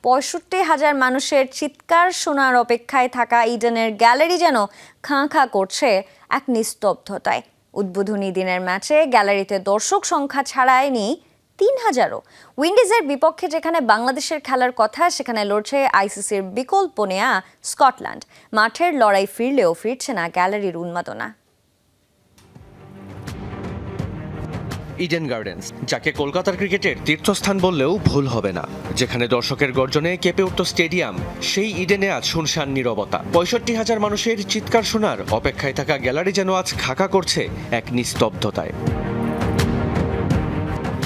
৬৫,০০০ মানুষের চিৎকার শোনার অপেক্ষায় থাকা ইডেনের গ্যালারি যেন খাঁ খাঁ করছে এক নিস্তব্ধতায়। উদ্বোধনী দিনের ম্যাচে গ্যালারিতে দর্শক সংখ্যা ছাড়ায়নি ৩,০০০ও। উইন্ডিজের বিপক্ষে যেখানে বাংলাদেশের খেলার কথা, সেখানে লড়ছে আইসিসির বিকল্প নেয়া স্কটল্যান্ড। মাঠের লড়াই ফিরলেও ফিরছে না গ্যালারির উন্মাদনা। ইডেন গার্ডেন্স, যাকে কলকাতার ক্রিকেটের তীর্থস্থান বললেও ভুল হবে না, যেখানে দর্শকের গর্জনে কেঁপে উঠত স্টেডিয়াম, সেই ইডেনে আজ শুনশান নীরবতা। ৬৫,০০০ মানুষের চিৎকার শোনার অপেক্ষায় থাকা গ্যালারি যেন আজ খাকা করছে এক নিস্তব্ধতায়।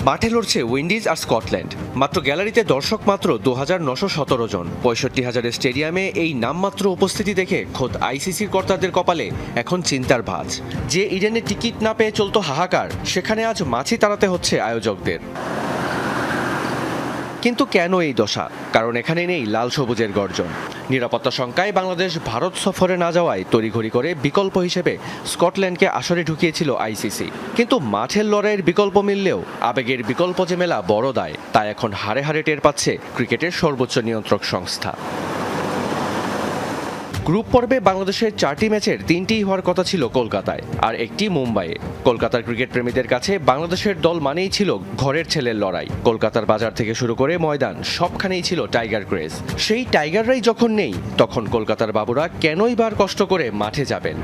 মাঠে লড়ছে উইন্ডিজ আর স্কটল্যান্ড। মাত্র গ্যালারিতে দর্শক মাত্র ২,৯১৭ জন। ৬৫,০০০ স্টেডিয়ামে এই নামমাত্র উপস্থিতি দেখে খোদ আইসিসির কর্তাদের কপালে এখন চিন্তার ভাঁজ। যে ইডেনে টিকিট না পেয়ে চলতো হাহাকার, সেখানে আজ মাছি তাড়াতে হচ্ছে আয়োজকদের। কিন্তু কেন এই দশা? কারণ এখানে নেই লাল সবুজের গর্জন। নিরাপত্তা শঙ্কায় বাংলাদেশ ভারত সফরে না যাওয়ায় তড়িঘড়ি করে বিকল্প হিসেবে স্কটল্যান্ডকে আসরে ঢুকিয়েছিল আইসিসি। কিন্তু মাঠের লড়াইয়ের বিকল্প মিললেও আবেগের বিকল্প যে মেলা বড় দায়, তা এখন হাড়ে হাড়ে টের পাচ্ছে ক্রিকেটের সর্বোচ্চ নিয়ন্ত্রক সংস্থা। গ্রুপ পর্বে বাংলাদেশের 4টি ম্যাচের 3টিই হওয়ার কথা ছিল কলকাতায়, আর একটি মুম্বাইয়ে। কলকাতার ক্রিকেট প্রেমীদের কাছে বাংলাদেশের দল মানেই ছিল ঘরের ছেলের লড়াই। কলকাতার বাজার থেকে শুরু করে ময়দান, সবখানেই ছিল টাইগার ক্রেজ। সেই টাইগাররাই যখন নেই, তখন কলকাতার বাবুরা কেনই বার কষ্ট করে মাঠে যাবেন?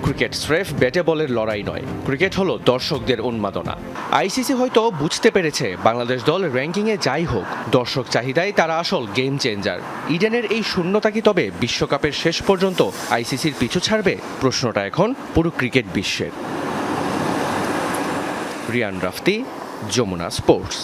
ক্রিকেট স্রেফ ব্যাটে বলের লড়াই নয়, ক্রিকেট হলো দর্শকদের উন্মাদনা। আইসিসি হয়তো বুঝতে পেরেছে বাংলাদেশ দল র্যাঙ্কিংয়ে যাই হোক, দর্শক চাহিদায় তারা আসল গেম চেঞ্জার। ইডেনের এই শূন্যতা কি তবে বিশ্বকাপের শেষ পর্যন্ত আইসিসির পিছু ছাড়বে? প্রশ্নটা এখন পুরো ক্রিকেট বিশ্বের। রিয়ান রাফতি, যমুনা স্পোর্টস।